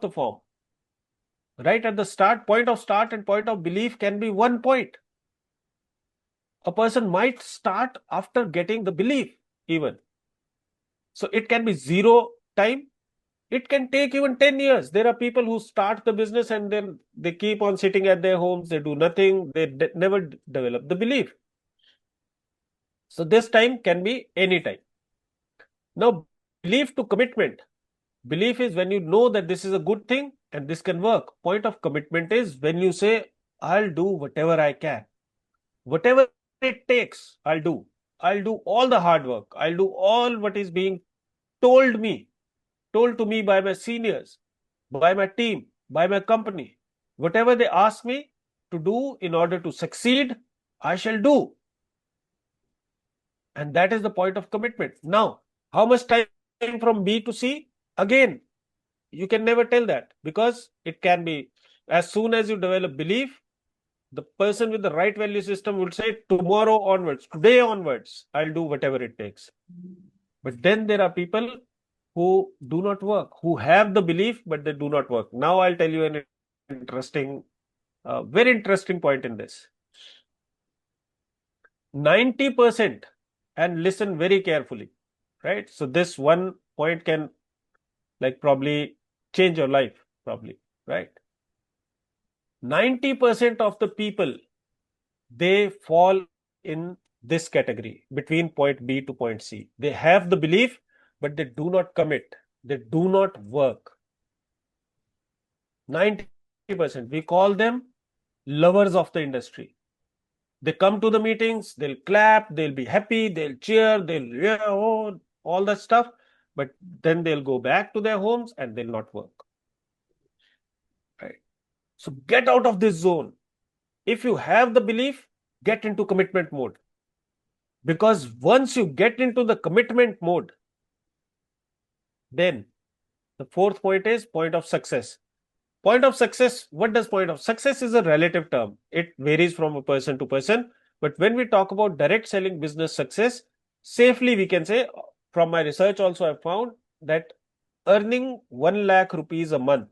the form. Right at the point of start and point of belief can be one point. A person might start after getting the belief even. So it can be zero time. It can take even 10 years. There are people who start the business and then they keep on sitting at their homes. They do nothing. They never develop the belief. So this time can be any time. Now, belief to commitment. Belief is when you know that this is a good thing and this can work. Point of commitment is when you say, I'll do whatever I can. Whatever it takes, I'll do. I'll do all the hard work. I'll do all what is being told to me by my seniors, by my team, by my company. Whatever they ask me to do in order to succeed, I shall do. And that is the point of commitment. Now, how much time from B to C? Again, you can never tell that because it can be as soon as you develop belief, the person with the right value system will say tomorrow onwards, today onwards, I'll do whatever it takes. But then there are people who do not work, who have the belief, but they do not work. Now I'll tell you an interesting, very interesting point in this. 90%, and listen very carefully, right? So this one point can like probably change your life, probably, right? 90% of the people, they fall in this category between point B to point C. They have the belief, but they do not commit. They do not work. 90%. We call them lovers of the industry. They come to the meetings, they'll clap, they'll be happy, they'll cheer, all that stuff. But then they'll go back to their homes and they'll not work. Right? So get out of this zone. If you have the belief, get into commitment mode. Because once you get into the commitment mode, then the fourth point is point of success. Point of success, what does point of success is a relative term. It varies from a person to person. But when we talk about direct selling business success, safely we can say, from my research also I found that earning 1 lakh rupees a month,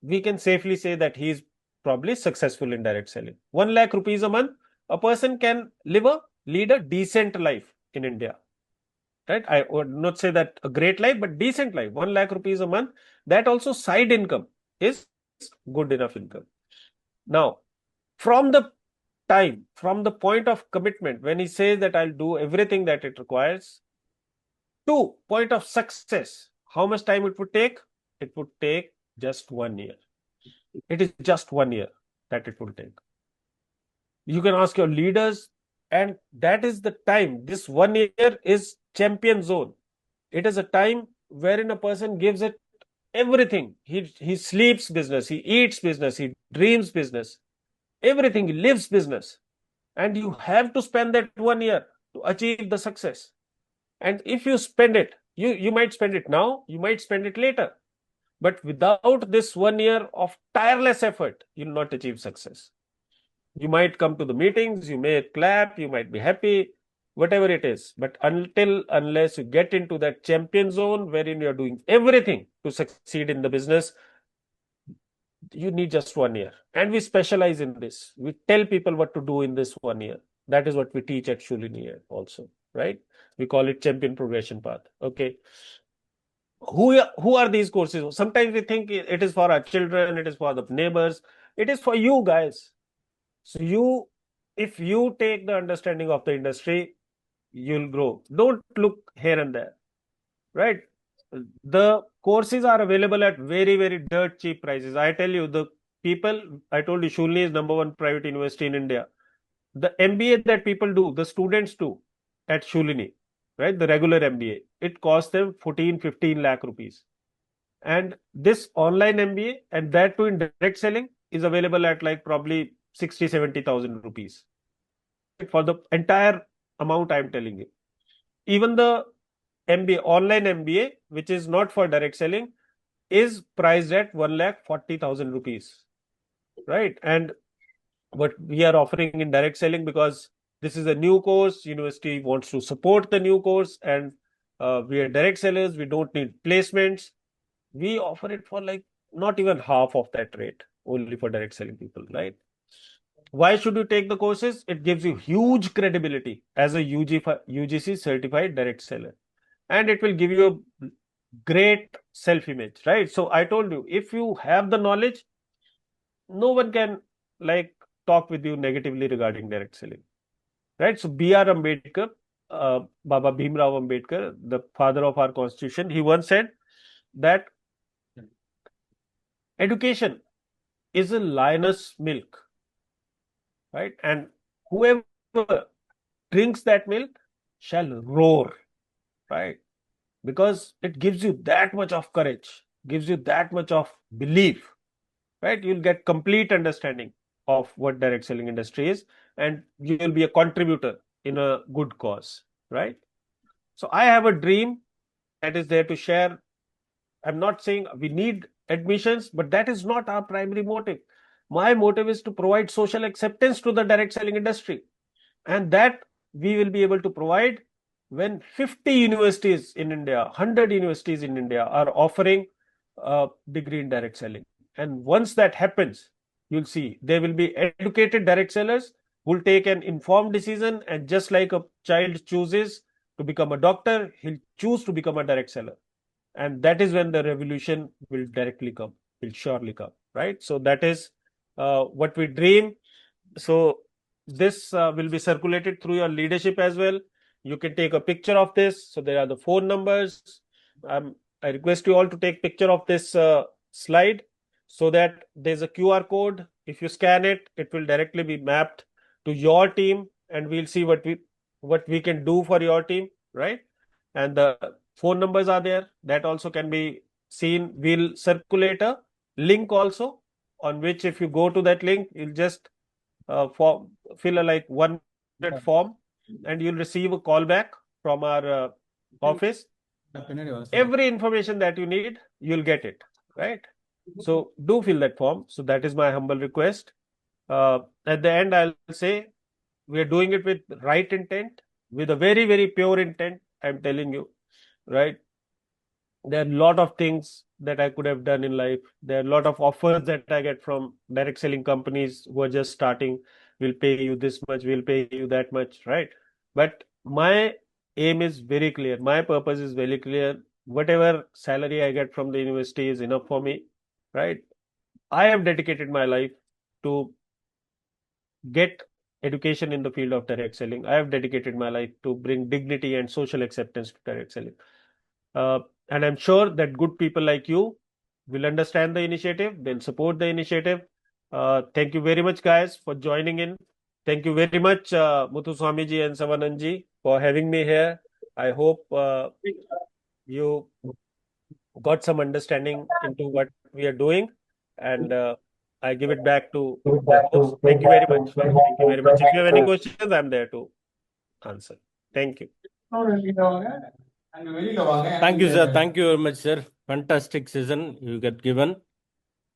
we can safely say that he is probably successful in direct selling. 1 lakh rupees a month, a person can lead a decent life in India. Right? I would not say that a great life, but decent life. 1 lakh rupees a month. That also side income is good enough income. Now, from the point of commitment, when he says that I'll do everything that it requires, to point of success, how much time it would take? It would take just 1 year. It is just 1 year that it will take. You can ask your leaders, and that is the time. This 1 year is champion zone. It is a time wherein a person gives it everything. He sleeps business, he eats business, he dreams business, everything, he lives business. And you have to spend that 1 year to achieve the success. And if you spend it, you might spend it now, you might spend it later. But without this 1 year of tireless effort, you will not achieve success. You might come to the meetings, you may clap, you might be happy, whatever it is. But unless you get into that champion zone wherein you're doing everything to succeed in the business, you need just 1 year. And we specialize in this. We tell people what to do in this 1 year. That is what we teach at Shoolini also, right? We call it champion progression path. Okay. Who are these courses? Sometimes we think it is for our children, it is for the neighbors. It is for you guys. So if you take the understanding of the industry, you'll grow. Don't look here and there, right? The courses are available at very, very dirt cheap prices. I tell you, I told you, Shoolini is #1 private university in India. The MBA that people do, the students do at Shoolini, right? The regular MBA, it costs them 14-15 lakh rupees. And this online MBA, and that too in direct selling, is available at like probably 60,000-70,000 rupees for the entire amount I'm telling you. Even the MBA, online MBA, which is not for direct selling, is priced at 1,40,000 rupees, right? And what we are offering in direct selling, because this is a new course, university wants to support the new course, and we are direct sellers, we don't need placements. we offer it for like not even half of that rate, only for direct selling people, right? Why should you take the courses? It gives you huge credibility as a UGC certified direct seller, and it will give you a great self image, right? So I told you, if you have the knowledge, no one can like talk with you negatively regarding direct selling, right? So B.R. Ambedkar, Baba Bhimrao Ambedkar, the father of our constitution, he once said that education is a lioness milk, right? And whoever drinks that milk shall roar, right? Because it gives you that much of courage, gives you that much of belief, right? You'll get complete understanding of what direct selling industry is, and you will be a contributor in a good cause, right? So I have a dream that is there to share. I'm not saying we need admissions, but that is not our primary motive. My motive is to provide social acceptance to the direct selling industry, and that we will be able to provide when 50 universities in India, 100 universities in India are offering a degree in direct selling. And once that happens, you'll see there will be educated direct sellers who will take an informed decision, and just like a child chooses to become a doctor, he'll choose to become a direct seller. And that is when the revolution will directly come, will surely come, right? So that is what we dream. So this will be circulated through your leadership as well. You can take a picture of this. So there are the phone numbers. I request you all to take picture of this slide, so that there's a QR code. If you scan it, it will directly be mapped to your team, and we'll see what we can do for your team, right? And the phone numbers are there. That also can be seen. We'll circulate a link also, on which if you go to that link, you'll just fill a like 1 minute form, and you'll receive a call back from our office. Every information that you need, you'll get it, right? So do fill that form. So that is my humble request. At the end, I'll say we are doing it with right intent, with a very, very pure intent. I'm telling you, right? There are a lot of things that I could have done in life. There are a lot of offers that I get from direct selling companies who are just starting. We'll pay you this much, we'll pay you that much, right? But my aim is very clear. My purpose is very clear. Whatever salary I get from the university is enough for me, right? I have dedicated my life to get education in the field of direct selling. I have dedicated my life to bring dignity and social acceptance to direct selling. Uh, and I'm sure that good people like you will understand the initiative, they'll support the initiative. Thank you very much, guys, for joining in. Thank you very much, Muthu Swamiji and Savananji, for having me here. I hope you got some understanding into what we are doing, and I give it back to the host. Thank you very much. Thank you very much. If you have any questions, I'm there to answer. Thank you. Thank you, sir. Thank you very much, sir. Fantastic session you got given.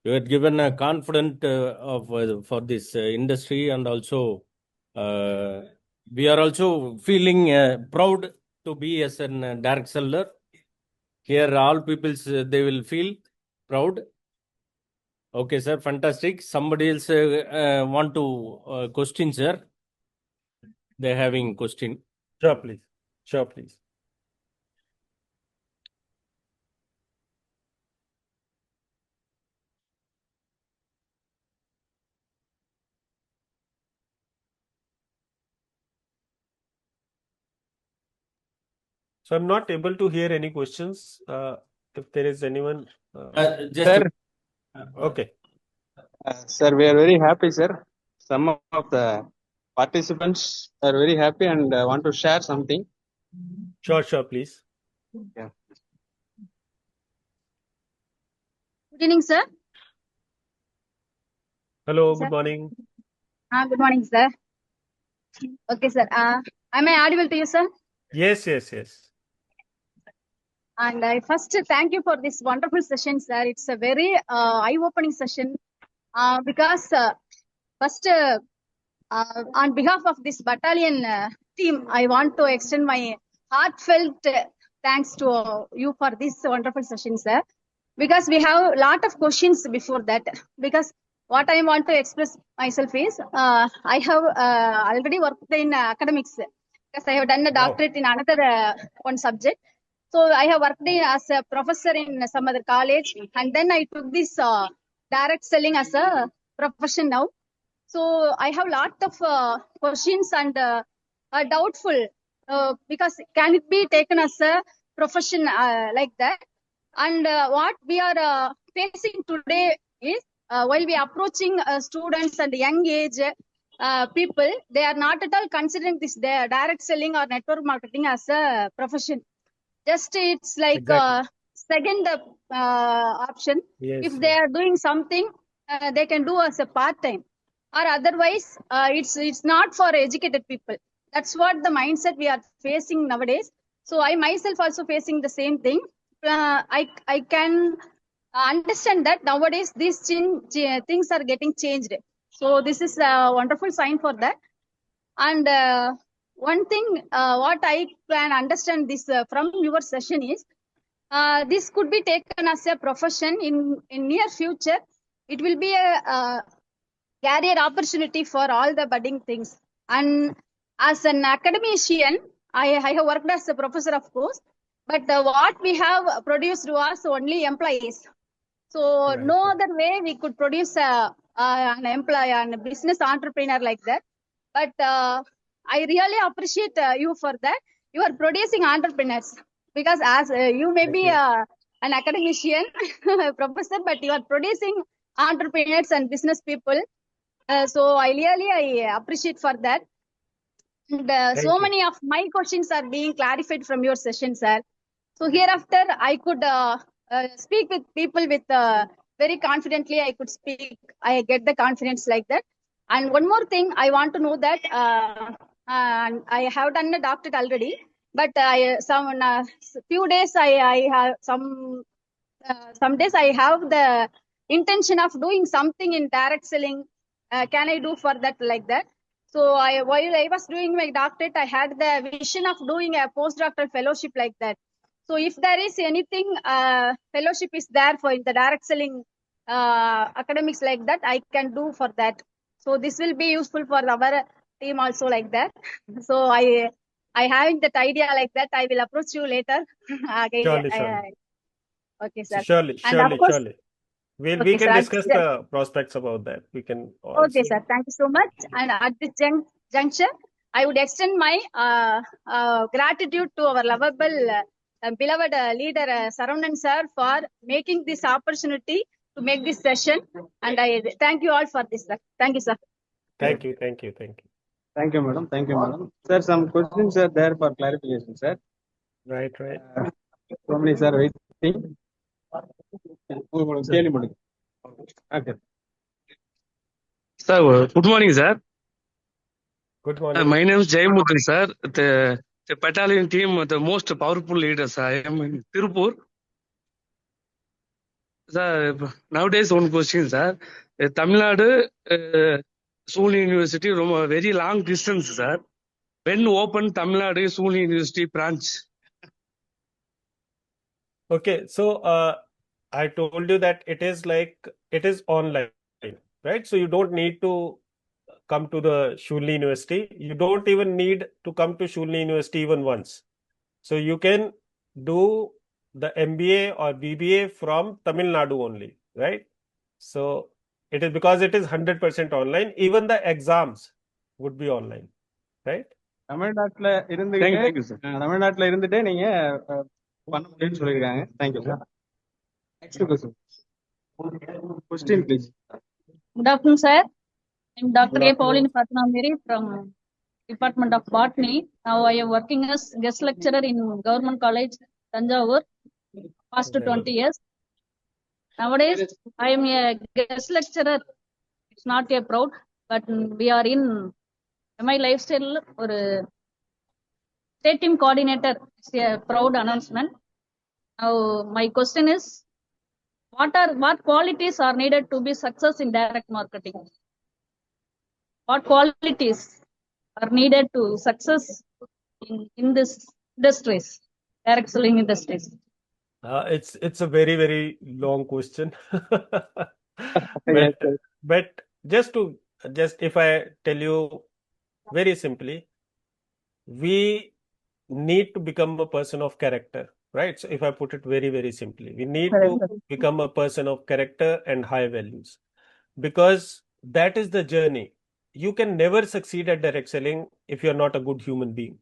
You had given a confident for this industry, and also we are also feeling proud to be as a direct seller. Here, all people they will feel proud. Okay, sir. Fantastic. Somebody else want to question, sir? They're having question. Sure, please. Sure, please. So I'm not able to hear any questions. If there is anyone, Just Sir, okay. sir, we are very happy, sir. Some of the participants are very happy and want to share something. Sure, please. Yeah. Good evening, sir. Hello, Sir. good morning. Good morning, sir. Okay, sir. Am I audible to you, sir? Yes. And I first thank you for this wonderful session, sir. It's a very eye-opening session because first, on behalf of this battalion team, I want to extend my heartfelt thanks to you for this wonderful session, sir. because we have a lot of questions before that. Because what I want to express myself is, I have already worked in academics because I have done a Wow. doctorate in another one subject. So I have worked as a professor in some other college, and then I took this direct selling as a profession now. So I have lot of questions and are doubtful because can it be taken as a profession like that? And what we are facing today is while we are approaching students and young age people, they are not at all considering this direct selling or network marketing as a profession. Just it's like Exactly. second option. Yes. If they are doing something, they can do as a part time, or otherwise it's not for educated people. That's what the mindset we are facing nowadays. So I myself also facing the same thing. I can understand that nowadays these things are getting changed. So this is a wonderful sign for that. And one thing what I can understand this from your session is this could be taken as a profession in near future. It will be a career opportunity for all the budding things. And as an academician, I have worked as a professor, of course, but what we have produced was only employees. So Right. no other way we could produce an employee and a business entrepreneur like that. But I really appreciate you for that. You are producing entrepreneurs because as you may Thank be you. an academician, professor, but you are producing entrepreneurs and business people. So I appreciate for that. And Thank so you. many of my questions are being clarified from your session, sir. So hereafter, I could speak with people with very confidently. I could speak. I get the confidence like that. And one more thing, I want to know that and I have done a doctorate already, but some few days I have some days I have the intention of doing something in direct selling. Can I do for that like that? So while I was doing my doctorate, I had the vision of doing a postdoctoral fellowship like that. So if there is anything fellowship is there for the direct selling academics like that, I can do for that. So this will be useful for our team also like that. So I having that idea like that. I will approach you later. Okay, Surely. okay, sir. Surely. And of course, We okay, can sir. discuss the prospects about that. We can Okay, also. sir. Thank you so much. And at this juncture, I would extend my gratitude to our lovable, beloved leader, Sarandan sir, for making this opportunity to make this session. And I thank you all for this, sir. Thank you, sir. Thank you. Thank you, madam. Thank you, madam. Sir, some questions are there for clarification, sir. Right. So many, sir, waiting. Okay. Sir, good morning, sir. Good morning. My name is Jayamuthan, sir. The battalion team, the most powerful leaders. I am in Tirupur. Sir, nowadays one question, sir. Tamil Nadu, Shoolini University, very long distance, sir. When open Tamil Nadu Shoolini University branch? Okay, so I told you that it is online, right? So you don't need to come to the Shoolini University. You don't even need to come to Shoolini University even once. So you can do the MBA or BBA from Tamil Nadu only, right? So it is because it is 100% online. Even the exams would be online, right? தமிழ்நாட்டுல Thank you, sir. தமிழ்நாட்டுல இருந்துட்டே நீங்க பண்ண முடியும்னு சொல்லியிருக்காங்க. Thank you sir. Next question please. Good afternoon, sir. I'm Dr. A. Pauline Fatnamiri from Department of Botany. Now I am working as guest lecturer in Government College, Tanjavur, past 20 years. Nowadays, I am a guest lecturer. It's not a proud, but we are in my lifestyle or state team coordinator. It's a proud announcement. Now my question is, what qualities are needed to be success in direct marketing? What qualities are needed to success in this industries, direct selling industries? It's a very, very long question. Yes, But sir. but just if I tell you very simply, we need to become a person of character, right? So if I put it very, very simply, we need Correct, to sir. become a person of character and high values, because that is the journey. You can never succeed at direct selling if you're not a good human being,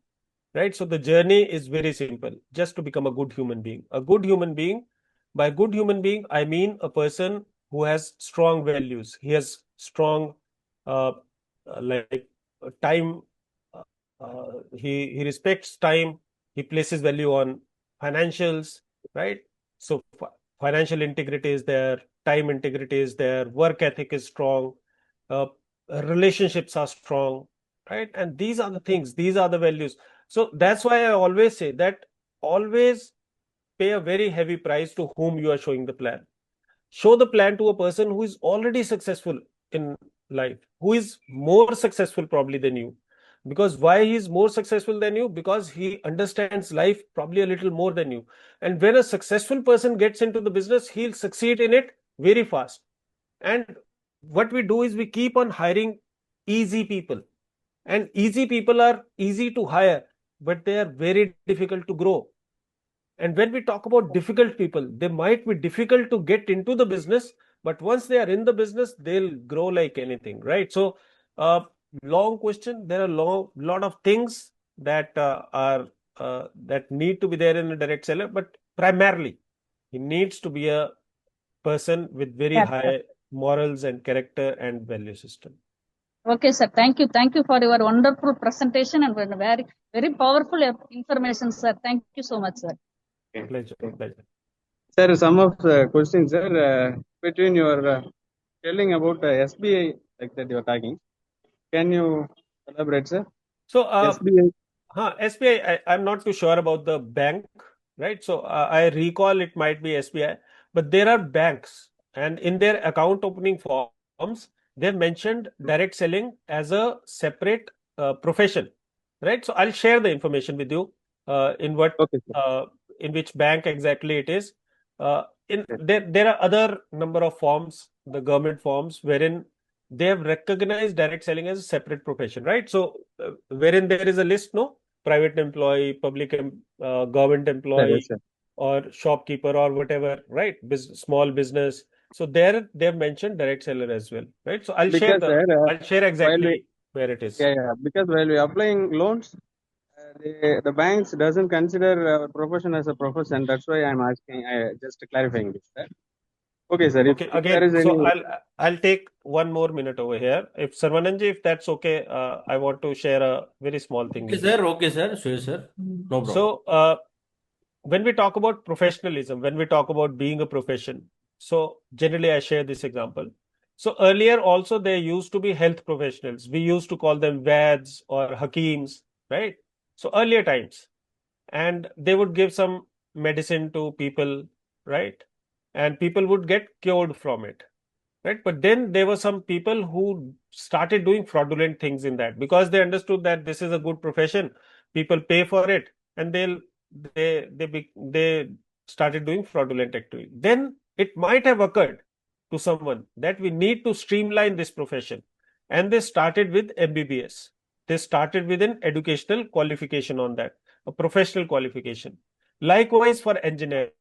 right? So the journey is very simple, just to become a good human being. A good human being, by good human being, I mean a person who has strong values. He has strong, uh, like time. He respects time. He places value on financials, right? So financial integrity is there, time integrity is there, work ethic is strong, uh, relationships are strong, right? And these are the things, these are the values. So that's why I always say that always pay a very heavy price to whom you are showing the plan. Show the plan to a person who is already successful in life, who is more successful probably than you. Because why he is more successful than you? Because he understands life probably a little more than you. And when a successful person gets into the business, he'll succeed in it very fast. And what we do is we keep on hiring easy people. And easy people are easy to hire, but they are very difficult to grow. And when we talk about difficult people, they might be difficult to get into the business, but once they are in the business, they'll grow like anything, right? So, long question. There are lot of things that are that need to be there in a direct seller, but primarily, he needs to be a person with very Yes, sir. high morals and character and value system. Okay, sir. Thank you. Thank you for your wonderful presentation and very, very powerful information, sir. Thank you so much, sir. Okay. Pleasure, pleasure. Sir, some of the questions, sir, between your telling about SBI, like that you are talking, can you elaborate, sir? So, SBI. SBI, I'm not too sure about the bank, right? So I recall it might be SBI, but there are banks, and in their account opening forms, they've mentioned direct selling as a separate profession, right? So I'll share the information with you in what Okay, sir. in which bank exactly it is. In Yes. there are other number of forms, the government forms, wherein they have recognized direct selling as a separate profession, right? So wherein there is a list, no, private employee, government Sir, yes, employee, sir. or shopkeeper or whatever, right? Small business. So there they've mentioned direct seller as well, right? So Because, sir, I'll share while we, exactly where it is. because while we applying loans, the banks doesn't consider our profession as a profession. That's why I'm asking, just clarifying this, sir. Okay, sir. Okay, If there again, is so any, I'll take one more minute over here. If Sarvananji, if that's okay, I want to share a very small thing Okay, with you. sir. Okay, sir. Sure, sir. No problem. So when we talk about professionalism, when we talk about being a profession, so generally I share this example. So earlier also there used to be health professionals. We used to call them Vads or Hakims, right? So earlier times, and they would give some medicine to people, right? And people would get cured from it, right? But then there were some people who started doing fraudulent things in that, because they understood that this is a good profession, people pay for it, and they started doing fraudulent activity. Then it might have occurred to someone that we need to streamline this profession, and they started with MBBS. They started with an educational qualification on that, a professional qualification. Likewise for engineering,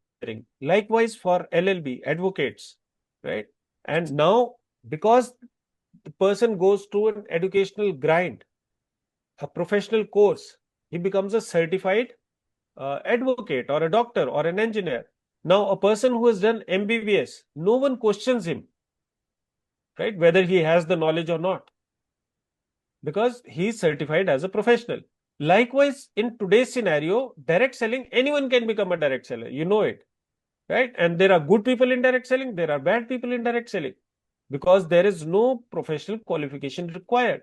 likewise for LLB, advocates, right? And now, because the person goes through an educational grind, a professional course, he becomes a certified advocate or a doctor or an engineer. Now, a person who has done MBBS, no one questions him, right? Whether he has the knowledge or not, because he is certified as a professional. Likewise, in today's scenario, direct selling, anyone can become a direct seller. You know it, right? And there are good people in direct selling, there are bad people in direct selling, because there is no professional qualification required.